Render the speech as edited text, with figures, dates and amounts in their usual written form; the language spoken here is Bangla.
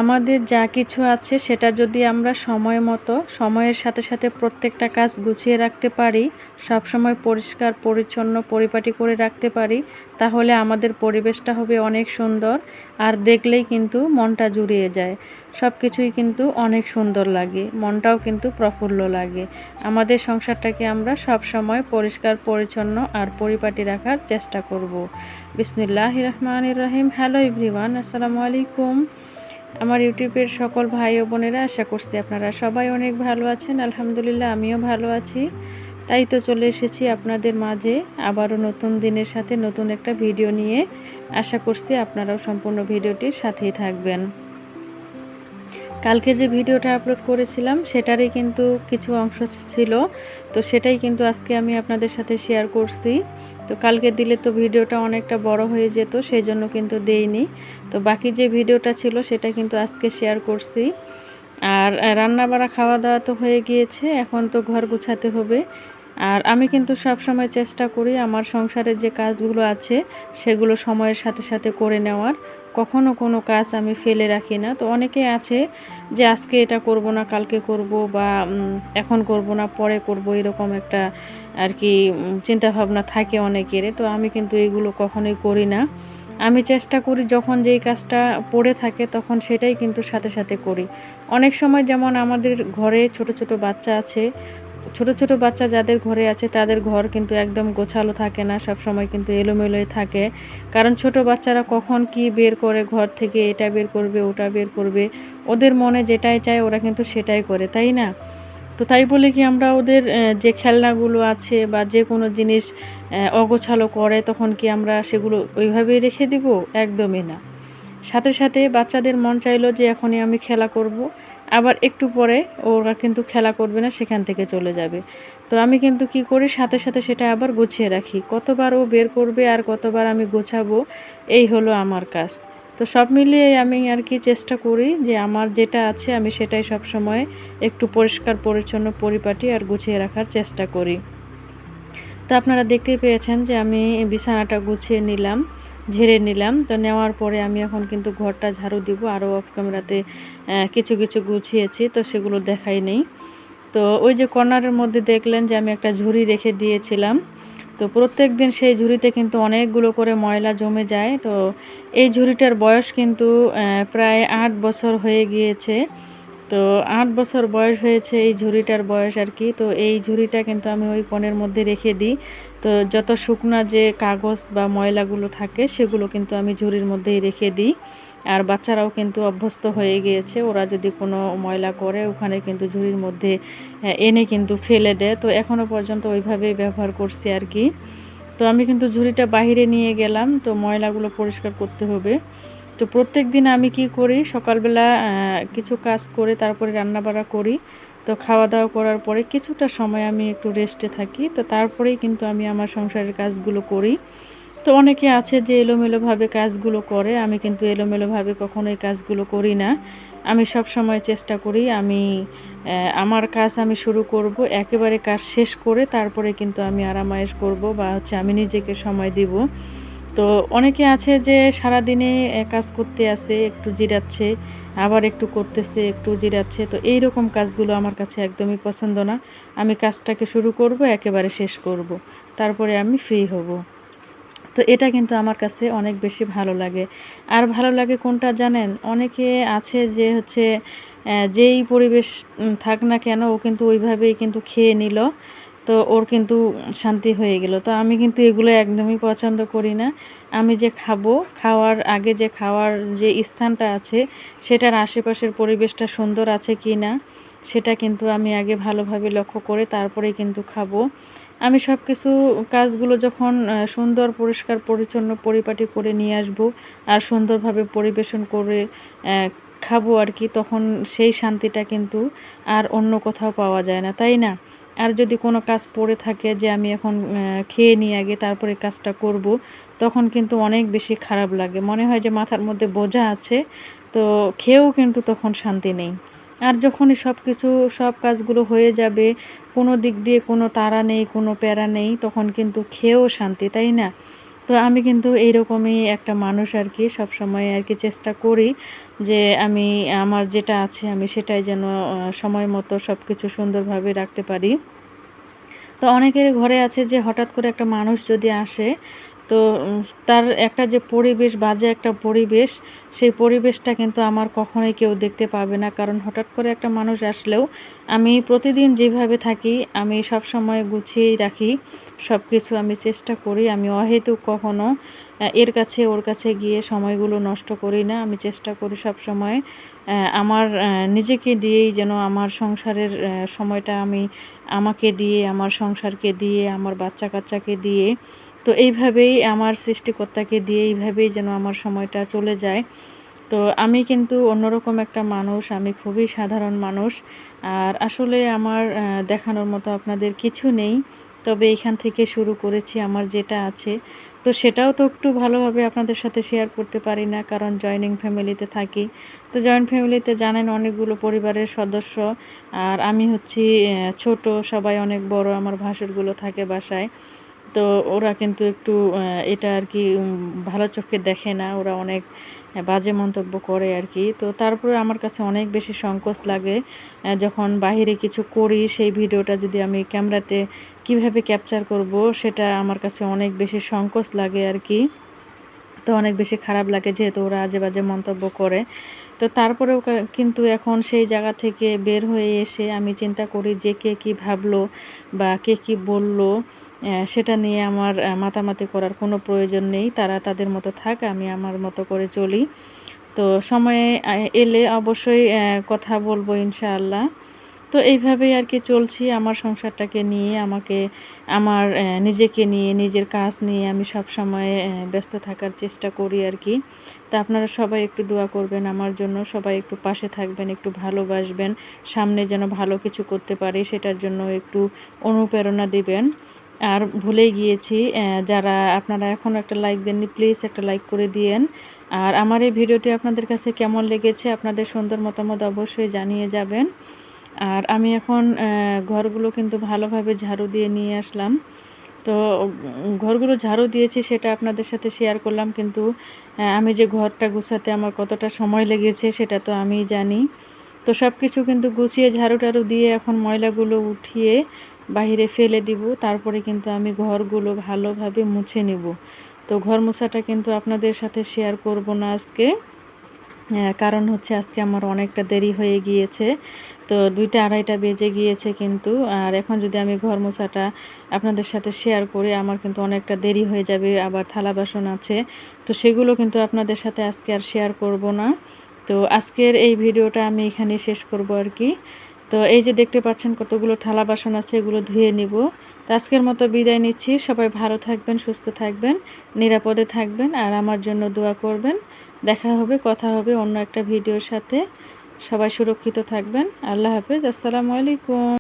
আমাদের যা কিছু আছে সেটা যদি আমরা সময় মতো সময়ের সাথে সাথে প্রত্যেকটা কাজ গুছিয়ে রাখতে পারি, সবসময় পরিষ্কার পরিচ্ছন্ন পরিপাটি করে রাখতে পারি, তাহলে আমাদের পরিবেশটা হবে অনেক সুন্দর। আর দেখলেই কিন্তু মনটা জুড়িয়ে যায়। সব কিছুই কিন্তু অনেক সুন্দর লাগে, মনটাও কিন্তু প্রফুল্ল লাগে। আমাদের সংসারটাকে আমরা সব সময় পরিষ্কার পরিচ্ছন্ন আর পরিপাটি রাখার চেষ্টা করব। বিসমিল্লাহির রহমানির রহিম। হ্যালো এভরিওয়ান, আসসালামু আলাইকুম। আমার ইউটিউবের সকল ভাই ও বোনেরা, আশা করছি আপনারা সবাই অনেক ভালো আছেন। আলহামদুলিল্লাহ, আমিও ভালো আছি। তাই তো চলে এসেছি আপনাদের মাঝে আবারও নতুন দিনের সাথে নতুন একটা ভিডিও নিয়ে। আশা করছি আপনারাও সম্পূর্ণ ভিডিওটির সাথেই থাকবেন। কালকে যে ভিডিওটা আপলোড করেছিলাম সেটারই কিন্তু কিছু অংশ ছিল, তো সেটাই কিন্তু আজকে আমি আপনাদের সাথে শেয়ার করছি। তো কালকে দিলে তো ভিডিওটা অনেকটা বড় হয়ে যেত, সেই জন্য কিন্তু দেইনি। তো বাকি যে ভিডিওটা ছিল সেটা কিন্তু আজকে শেয়ার করছি। আর রান্না বাড়া খাওয়া দাওয়া তো হয়ে গিয়েছে, এখন তো ঘর গোছাতে হবে। আর আমি কিন্তু সব সময় চেষ্টা করি আমার সংসারের যে কাজগুলো আছে সেগুলো সময়ের সাথে সাথে করে নেওয়ার। কখনো কোনো কাজ আমি ফেলে রাখি না। তো অনেকে আছে যে আজকে এটা করব না, কালকে করব, বা এখন করব না, পরে করব, এরকম একটা আর কি চিন্তাভাবনা থাকে অনেকের। তো আমি কিন্তু এগুলো কখনোই করি না। আমি চেষ্টা করি যখন যেই কাজটা পড়ে থাকে তখন সেটাই কিন্তু সাথে সাথে করি। অনেক সময় যেমন আমাদের ঘরে ছোট ছোট বাচ্চা আছে, ছোট ছোট বাচ্চা যাদের ঘরে আছে তাদের ঘর কিন্তু একদম গোছালো থাকে না, সব সময় কিন্তু এলোমেলোই থাকে। কারণ ছোট বাচ্চারা কখন কি বের করে ঘর থেকে, এটা বের করবে ওটা বের করবে, ওদের মনে যেটাই চায় ওরা কিন্তু সেটাই করে, তাই না? তো তাই বলে কি আমরা ওদের যে খেলনাগুলো আছে বা যে কোনো জিনিস অগোছালো করে তখন কি আমরা সেগুলো ওইভাবেই রেখে দিব? একদমই না। সাথে সাথে বাচ্চাদের মন চাইলো যে এখনই আমি খেলা করব, আবার একটু পরে ওরা কিন্তু খেলা করবে না, সেখান থেকে চলে যাবে। তো আমি কিন্তু কি করি, সাথে সাথে সেটা আবার গুছিয়ে রাখি। কতবার ও বের করবে আর কতবার আমি গোছাবো, এই হলো আমার কাজ। তো সব মিলিয়ে আমি আর কি চেষ্টা করি যে আমার যেটা আছে আমি সেটাই সবসময় একটু পরিষ্কার পরিচ্ছন্ন পরিপাটি আর গুছিয়ে রাখার চেষ্টা করি। তো আপনারা দেখতেই পেয়েছেন যে আমি বিছানাটা গুছিয়ে নিলাম, ঝেড়ে নিলাম। তো নেওয়ার পরে আমি এখন কিন্তু ঘরটা ঝাড়ু দিব। আরও অফ ক্যামেরাতে কিছু কিছু গুছিয়েছি, তো সেগুলো দেখাই নেই। তো ওই যে কর্নারের মধ্যে দেখলেন যে আমি একটা ঝুড়ি রেখে দিয়েছিলাম। তো প্রত্যেক দিন সেই ঝুড়িতে কিন্তু অনেকগুলো করে ময়লা জমে যায়। তো এই ঝুড়িটার বয়স কিন্তু প্রায় ৮ বছর হয়ে গিয়েছে। তো ৮ বছর বয়স হয়েছে এই ঝুড়িটার বয়স আর কি। তো এই ঝুড়িটা কিন্তু আমি ওই কোণের মধ্যে রেখে দিই। তো যত শুকনা যে কাগজ বা ময়লাগুলো থাকে সেগুলো কিন্তু আমি ঝুড়ির মধ্যেই রেখে দিই। আর বাচ্চারাও কিন্তু অভ্যস্ত হয়ে গিয়েছে, ওরা যদি কোনো ময়লা করে ওখানে কিন্তু ঝুড়ির মধ্যে এনে কিন্তু ফেলে দেয়। তো এখনও পর্যন্ত ওইভাবেই ব্যবহার করছি আর কি। তো আমি কিন্তু ঝুড়িটা বাহিরে নিয়ে গেলাম, তো ময়লাগুলো পরিষ্কার করতে হবে। তো প্রত্যেকদিন আমি কি করি, সকালবেলা কিছু কাজ করে তারপরে রান্নাবাড়া করি। তো খাওয়া দাওয়া করার পরে কিছুটা সময় আমি একটু রেস্টে থাকি। তো তারপরেই কিন্তু আমি আমার সংসারের কাজগুলো করি। তো অনেকে আছে যে এলোমেলোভাবে কাজগুলো করে, আমি কিন্তু এলোমেলোভাবে কখনোই কাজগুলো করি না। আমি সবসময় চেষ্টা করি আমি আমার কাজ আমি শুরু করব, একেবারে কাজ শেষ করে তারপরে কিন্তু আমি আরাম-আয়েশ করব বা হচ্ছে আমি নিজেকে সময় দিব। তো অনেকে আছে যে সারাদিনে কাজ করতে আছে, একটু জিরাচ্ছে, আবার একটু করতেছে, একটু জিরাচ্ছে। তো এইরকম কাজগুলো আমার কাছে একদমই পছন্দ না। আমি কাজটাকে শুরু করব, একেবারে শেষ করব। তারপরে আমি ফ্রি হব। তো এটা কিন্তু আমার কাছে অনেক বেশি ভালো লাগে। আর ভালো লাগে কোনটা জানেন? অনেকে আছে যে হচ্ছে যেই পরিবেশ থাক না কেন ও কিন্তু ওইভাবেই কিন্তু খেয়ে নিল। তো ওর কিন্তু শান্তি হয়ে গেল। তো আমি কিন্তু এগুলো একদমই পছন্দ করি না। আমি যে খাবো, খাওয়ার আগে যে খাওয়ার যে স্থানটা আছে সেটার আশেপাশের পরিবেশটা সুন্দর আছে কিনা সেটা কিন্তু আমি আগে ভালোভাবে লক্ষ্য করে তারপরেই কিন্তু খাবো। আমি সবকিছু কাজগুলো যখন সুন্দর পরিষ্কার পরিচ্ছন্ন পরিপাটি করে নিয়ে আসবো আর সুন্দরভাবে পরিবেশন করে খাবো আর কি, তখন সেই শান্তিটা কিন্তু আর অন্য কোথাও পাওয়া যায় না, তাই না? আর যদি কোনো কাজ পড়ে থাকে যে আমি এখন খেয়ে নিয়ে আগে তারপরে কাজটা করব, তখন কিন্তু অনেক বেশি খারাপ লাগে। মনে হয় যে মাথার মধ্যে বোঝা আছে, তো খেয়েও কিন্তু তখন শান্তি নেই। আর যখনই সবকিছু সব কাজগুলো হয়ে যাবে, কোনো দিক দিয়ে কোনো তাড়া নেই, কোনো প্যারা নেই, তখন কিন্তু খেয়েও শান্তি, তাই না? তো আমি কিন্তু এইরকমই একটা মানুষ আর কি, সবসময় আর কি চেষ্টা করি যে আমি আমার যেটা আছে আমি সেটাই যেন সময় মতো সব কিছু সুন্দরভাবে রাখতে পারি। তো অনেকের ঘরে আছে যে হঠাৎ করে একটা মানুষ যদি আসে, তো তার একটা যে পরিবেশ, বাজে একটা পরিবেশ, সেই পরিবেশটা কিন্তু আমার কখনোই কেউ দেখতে পাবে না। কারণ হঠাৎ করে একটা মানুষ আসলেও আমি প্রতিদিন যেভাবে থাকি আমি সবসময় গুছিয়েই রাখি। সবকিছু আমি চেষ্টা করি। আমি অহেতুক কখনো এর কাছে ওর কাছে গিয়ে সময়গুলো নষ্ট করি না। আমি চেষ্টা করি সবসময় আমার নিজেকে দিয়েই যেন আমার সংসারের সময়টা আমি আমাকে দিয়ে, আমার সংসারকে দিয়ে, আমার বাচ্চা-কাচ্চাকে দিয়ে, তো এইভাবেই আমার সৃষ্টিকর্তাকে দিয়ে এইভাবেই যেন আমার সময়টা চলে যায়। তো আমি কিন্তু অন্যরকম একটা মানুষ। আমি খুবই সাধারণ মানুষ। আর আসলে আমার দেখানোর মতো আপনাদের কিছু নেই। তবে এখান থেকে শুরু করেছি আমার যেটা আছে। তো সেটাও তো একটু ভালোভাবে আপনাদের সাথে শেয়ার করতে পারি না, কারণ জয়েনিং ফ্যামিলিতে থাকি। তো জয়েন্ট ফ্যামিলিতে জানেন অনেকগুলো পরিবারের সদস্য। আর আমি হচ্ছি ছোট, সবাই অনেক বড়। আমার ভাসুরগুলো থাকে বাসায়। তো ওরা কিন্তু একটু এটা আরকি ভালো চোখে দেখে না। ওরা অনেক বাজে মন্তব্য করে আরকি। তো তারপরে আমার কাছে অনেক বেশি সংকোচ লাগে যখন বাহিরে কিছু করি, সেই ভিডিওটা যদি আমি ক্যামেরাতে কিভাবে ক্যাপচার করব, সেটা আমার কাছে অনেক বেশি সংকোচ লাগে আরকি। তো অনেক বেশি খারাপ লাগে যেহেতু ওরা আজে-বাজে মন্তব্য করে। তো তারপরেও কিন্তু এখন সেই জায়গা থেকে বের হয়ে এসে আমি চিন্তা করি যে কে কি ভাবলো বা কে কি বললো, সেটা নিয়ে আমার মাতামাতি করার কোনো প্রয়োজন নেই। তারা তাদের মতো থাক, আমি আমার মতো করে চলি। তো সময়ে এলে অবশ্যই কথা বলবো ইনশাআল্লাহ। তো এইভাবেই আরকি চলছি আমার সংসারটাকে নিয়ে, আমার নিজেকে নিয়ে, নিজের কাজ নিয়ে আমি সবসময় ব্যস্ত থাকার চেষ্টা করি আরকি। তো আপনারা সবাই একটু দোয়া করবেন আমার জন্য, সবাই একটু পাশে থাকবেন, একটু ভালোবাসবেন। সামনে যেন ভালো কিছু করতে পারি সেটার জন্য একটু অনুপ্রেরণা দিবেন। আর ভুলেই গিয়েছি, যারা আপনারা এখনও একটা লাইক দেননি, প্লিজ একটা লাইক করে দিয়েন। আর আমার এই ভিডিওটি আপনাদের কাছে কেমন লেগেছে আপনাদের সুন্দর মতামত অবশ্যই জানিয়ে যাবেন। আর আমি এখন ঘরগুলো কিন্তু ভালোভাবে ঝাড়ু দিয়ে নিয়ে আসলাম। তো ঘরগুলো ঝাড়ু দিয়েছি সেটা আপনাদের সাথে শেয়ার করলাম, কিন্তু আমি যে ঘরটা গুছাতে আমার কতটা সময় লেগেছে সেটা তো আমিই জানি। তো সবকিছু কিন্তু গুছিয়ে ঝাড়ু-টাড়ু দিয়ে এখন ময়লাগুলো উঠিয়ে বাহিরে ফেলে দিব। তারপরে কিন্তু আমি ঘরগুলো ভালোভাবে মুছে নিব। তো ঘর মোছাটা কিন্তু আপনাদের সাথে শেয়ার করব না আজকে। কারণ হচ্ছে আজকে আমার অনেকটা দেরি হয়ে গিয়েছে। তো ২টা ২:৩০ বেজে গিয়েছে কিন্তু। আর এখন যদি আমি ঘর মোছাটা আপনাদের সাথে শেয়ার করি আমার কিন্তু অনেকটা দেরি হয়ে যাবে। আবার থালা-বাসন আছে। তো সেগুলো কিন্তু আপনাদের সাথে আজকে আর শেয়ার করব না। তো আজকের এই ভিডিওটা আমি এখানেই শেষ করব আরকি। তো এই যে দেখতে পাচ্ছেন কতগুলো থালা-বাসন আছে, এগুলো ধুয়ে নিব। তো আজকের মতো বিদায় নিচ্ছি। সবাই ভালো থাকবেন, সুস্থ থাকবেন, নিরাপদে থাকবেন আর আমার জন্য দোয়া করবেন। দেখা হবে, কথা হবে অন্য একটা ভিডিওর সাথে। সবাই সুরক্ষিত থাকবেন। আল্লাহ হাফেজ। আসসালামু আলাইকুম।